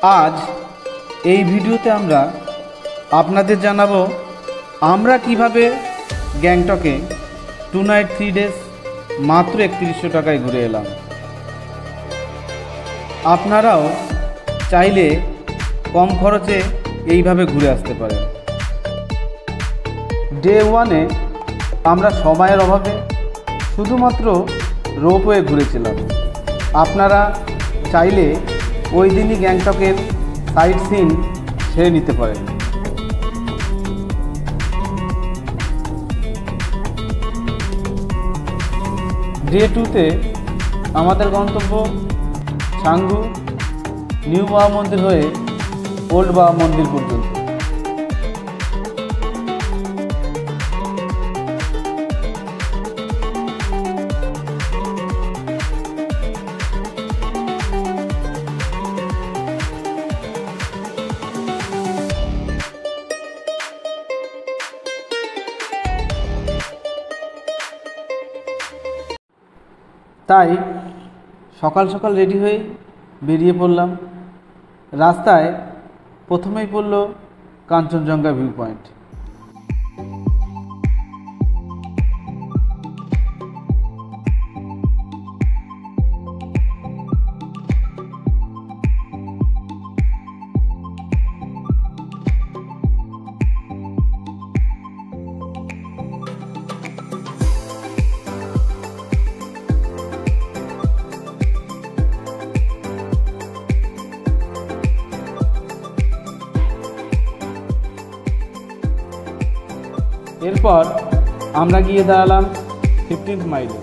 আজ এই ভিডিওতে আমরা আপনাদের জানাবো আমরা কিভাবে গ্যাংটকে 2 নাইট 3 ডেজ মাত্র 3100 টাকায় ঘুরে এলাম। আপনারাও চাইলে কম খরচে এইভাবে ঘুরে আসতে পারেন। ডে 1-এ আমরা সময়ের অভাবে শুধুমাত্র রোপওয়ে ঘুরেছিলাম। আপনারা চাইলে ওই দিনই গ্যাংটকের সাইট সিন ছেড়ে নিতে পারেন। ডে 2-তে আমাদের গন্তব্য ছাঙ্গু, নিউ বাবা মন্দির হয়ে ওল্ড বাবা মন্দির পর্যন্ত। তাই সকাল সকাল রেডি হয়ে বেরিয়ে পড়লাম। রাস্তায় প্রথমেই পড়ল কাঞ্চনজঙ্ঘা ভিউ পয়েন্ট। এরপর আমরা গিয়ে দাঁড়ালাম 15th মাইলে।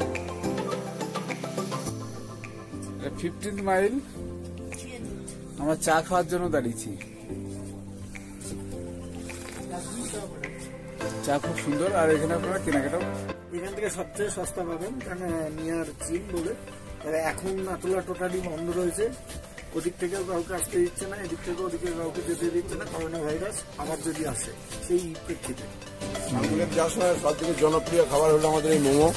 15th মাইল আমরা চা খাওয়ার জন্য দাঁড়িয়েছি। চা খুব সুন্দর, আর এখানে আপনারা কেনাকাটা এখান থেকে সবচেয়ে সস্তা পাবেন, কারণ নিয়ার চিন বলে। এখন নাটোলা টোটালি বন্ধ রয়েছে, ওদিক থেকেও কাউকে আসতে দিচ্ছে না, এদিক থেকে ওদিকে কাউকে যেতে দিচ্ছে না, করোনা ভাইরাস আবার যদি আসে সেই প্রেক্ষিতে। আঙ্গুলের যা সময় সব থেকে জনপ্রিয় খাবার হলো আমাদের এই মোমো।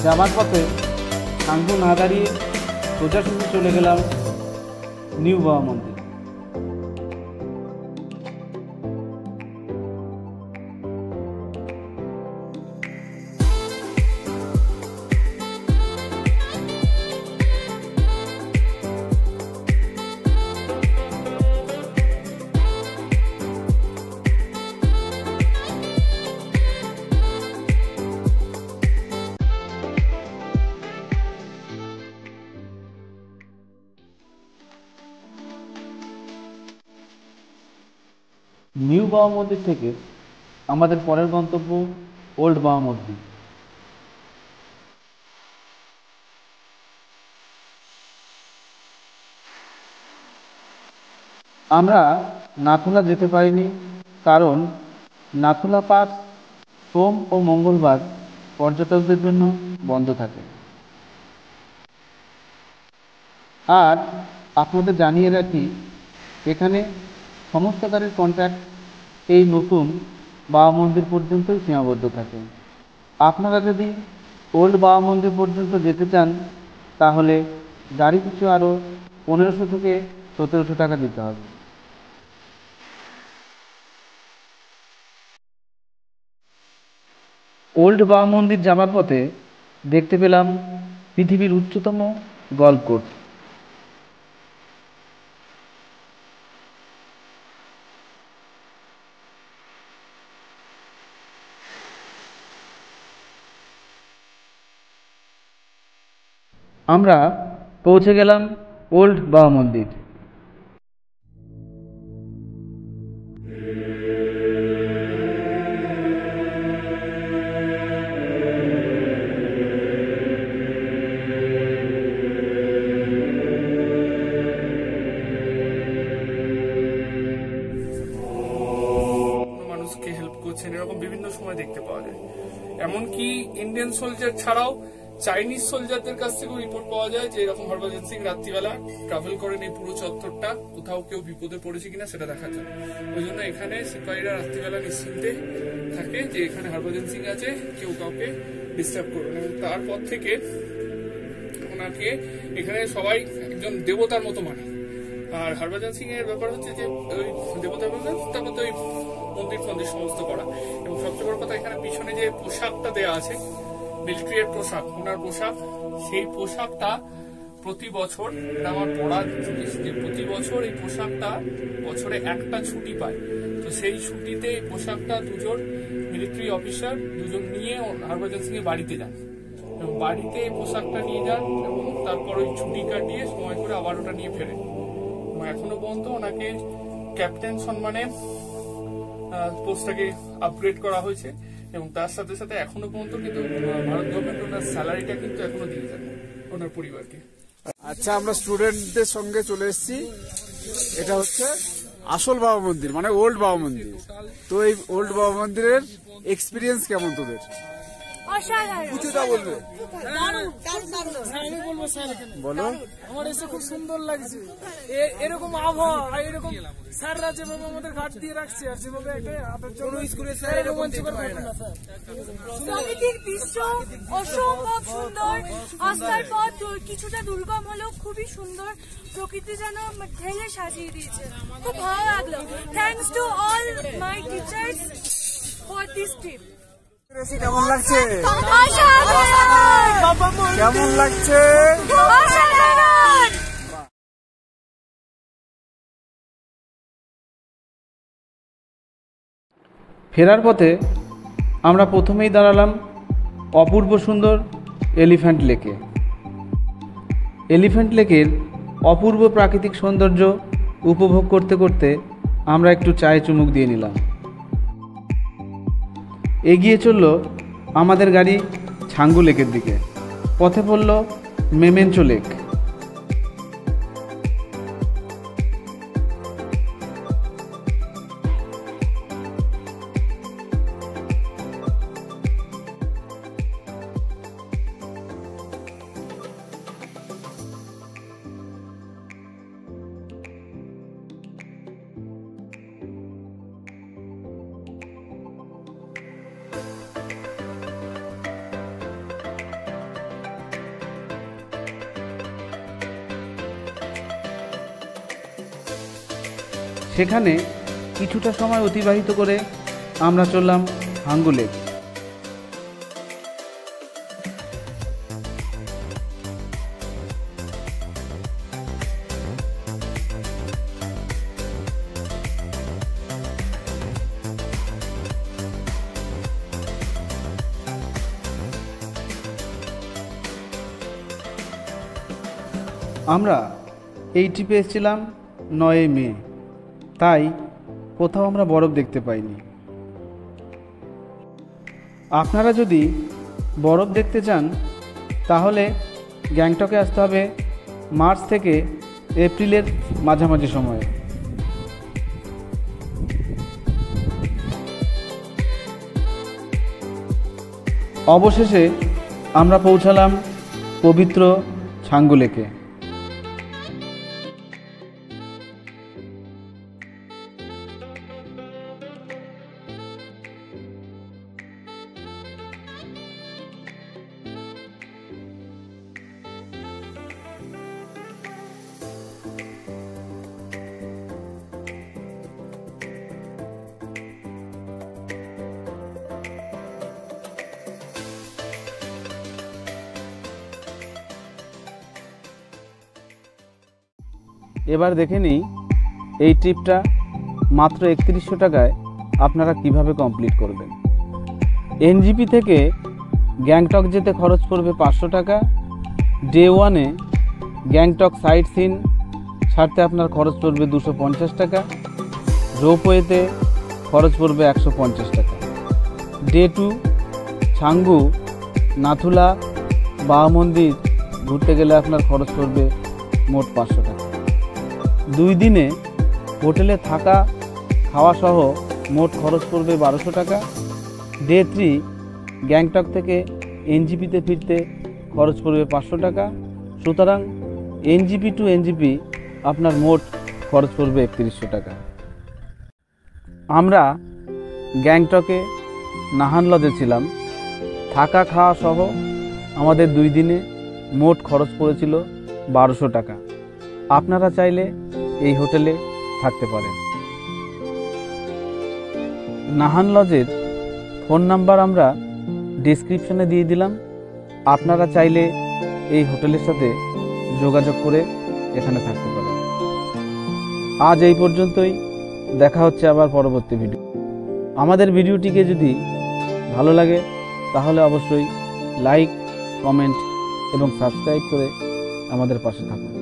যাবার পথে ছাঙ্গু না দাঁড়িয়ে সোজাসুজি চলে গেলাম নিউ বাবা মন্দির। নিউ বাবা মন্দির থেকে আমাদের পরের গন্তব্য ওল্ড বাবা মন্দির। আমরা নাথুলা যেতে পারিনি, কারণ নাথুলা পাস সোম ও মঙ্গলবার পর্যটকদের জন্য বন্ধ থাকে। আর আপনাদের জানিয়ে রাখি, এখানে সমস্ত গাড়ির কন্ট্রাক্ট এই নতুন বাবা মন্দির পর্যন্তই সীমাবদ্ধ থাকে। আপনারা যদি ওল্ড বাবা মন্দির পর্যন্ত যেতে চান তাহলে গাড়ি পিছু আরও 1500 থেকে 1700 টাকা দিতে হবে। ওল্ড বাবা মন্দির যাবার পথে দেখতে পেলাম পৃথিবীর উচ্চতম গল্ফ কোর্স। আমরা পৌঁছে গেলাম ওল্ড বাবা মন্দির। মানুষকে হেল্প করছেন, এরকম বিভিন্ন সময় দেখতে পাওয়া যায়। এমনকি ইন্ডিয়ান সোলজার ছাড়াও চাইনিজ সোলজারদের কাছ থেকেও রিপোর্ট পাওয়া যায় যে এরকম হরভজন সিং রাত্রিবেলা ট্রাভেল করেন এই পুরো চত্বরটা, কোথাও কেউ বিপদে পড়েছে কিনা সেটা দেখার জন্য। ওই জন্য এখানে সিপাহীরা রাত্রিবেলা নিশ্চিন্তে থাকে যে এখানে হরভজন সিং আছে, কেউ কাউকে ডিস্টার্ব করবে না। তারপর থেকে ওনাকে এখানে সবাই একজন দেবতার মতো মানে। আর হরভজন সিং এর ব্যাপার হচ্ছে যে ওই দেবতা বললেন, তারপর তো ওই মন্দির ফন্দির সমস্ত করা। এবং সবচেয়ে বড় কথা, এখানে পিছনে যে পোশাকটা দেওয়া আছে মিলিটারির পোশাক, ওনার পোশাক, সেই পোশাকটা প্রতি বছর, এটা আমার পড়ার জিনিস, যে প্রতি বছর এই পোশাকটা বছরে একটা ছুটি পায়। তো সেই ছুটিতে এই পোশাকটা দুজন মিলিটারি অফিসার দুজন নিয়ে হরভজন সিং এর বাড়িতে যান এবং বাড়িতে এই পোশাকটা নিয়ে যান এবং তারপর ওই ছুটি কাটিয়ে সময় করে আবার ওটা নিয়ে ফেরেন। এবং এখনো পর্যন্ত ওনাকে ক্যাপ্টেন সম্মানে পোস্টটাকে আপগ্রেড করা হয়েছে এবং তার সাথে সাথে এখনো পর্যন্ত কিন্তু ভারত গভর্নমেন্ট ওনার স্যালারিটা কিন্তু এখনো দিয়ে যাবে ওনার পরিবারকে। আচ্ছা, আমরা স্টুডেন্টদের সঙ্গে চলে এসেছি। এটা হচ্ছে আসল বাবা মন্দির, মানে ওল্ড বাবা মন্দির। তো এই ওল্ড বাবা মন্দিরের এক্সপিরিয়েন্স কেমন তোদের? কিছুটা বলবে। বলো। আমার এসে খুব সুন্দর লাগছে, এরকম আবহাওয়া, এরকম স্যাররা যেভাবে আমাদের ঘাট দিয়ে রাখছে আর যেভাবে প্রকৃতির দৃশ্য অসম্ভব সুন্দর। আস্থার পথ কিছুটা দুর্গম হলেও খুবই সুন্দর, প্রকৃতি যেন ঢেলে সাজিয়ে দিয়েছে, খুব ভালো লাগলো। Thanks to all my teachers for this trip. কেমন লাগছে? কেমন লাগছে? ফেরার পথে আমরা প্রথমেই দাঁড়ালাম অপূর্ব সুন্দর এলিফ্যান্ট লেকে। এলিফ্যান্ট লেকের অপূর্ব প্রাকৃতিক সৌন্দর্য উপভোগ করতে করতে আমরা একটু চায়ে চুমুক দিয়ে নিলাম। এগিয়ে চলল আমাদের গাড়ি ছাঙ্গু লেকের দিকে। পথে পড়ল মেমেন্টো লেক। সেখানে কিছুটা সময় অতিবাহিত করে আমরা চললাম হাঙ্গু লেক। আমরা এই ট্রিপে এসেছিলাম 9 মে, তাই কোথাও আমরা বরফ দেখতে পাইনি। আপনারা যদি বরফ দেখতে চান তাহলে গ্যাংটকে আসতে হবে মার্চ থেকে এপ্রিলের মাঝামাঝি সময়ে। অবশেষে আমরা পৌঁছালাম পবিত্র ছাঙ্গু লেকে। এবার দেখে নিই এই ট্রিপটা মাত্র 3100 টাকায় আপনারা কিভাবে কমপ্লিট করবেন। এনজিপি থেকে গ্যাংটক যেতে খরচ পড়বে 500 টাকা। ডে 1-এ গ্যাংটক সাইট সিন ছাড়তে আপনার খরচ পড়বে 250 টাকা। রোপওয়েতে খরচ পড়বে 150 টাকা। ডে 2 ছাঙ্গু, নাথুলা, বাবা মন্দির ঘুরতে গেলে আপনার খরচ পড়বে মোট 500 টাকা। 2 দিনে হোটেলে থাকা খাওয়া সহ মোট খরচ পড়বে 1200 টাকা। ডে 3 গ্যাংটক থেকে এনজিপিতে ফিরতে খরচ পড়বে 500 টাকা। সুতরাং এনজিপি টু এনজিপি আপনার মোট খরচ পড়বে 3100 টাকা। আমরা গ্যাংটকে নাহান লজে ছিলাম। থাকা খাওয়া সহ আমাদের 2 দিনে মোট খরচ পড়েছিল 1200 টাকা। আপনারা চাইলে এই হোটেলে থাকতে পারেন। নাহান লজের ফোন নাম্বার আমরা ডেসক্রিপশনে দিয়ে দিলাম। আপনারা চাইলে এই হোটেলের সাথে যোগাযোগ করে এখানে থাকতে পারেন। আজ এই পর্যন্তই, দেখা হচ্ছে আবার পরবর্তী ভিডিও। আমাদের ভিডিওটিকে যদি ভালো লাগে তাহলে অবশ্যই লাইক, কমেন্ট এবং সাবস্ক্রাইব করে আমাদের পাশে থাকুন।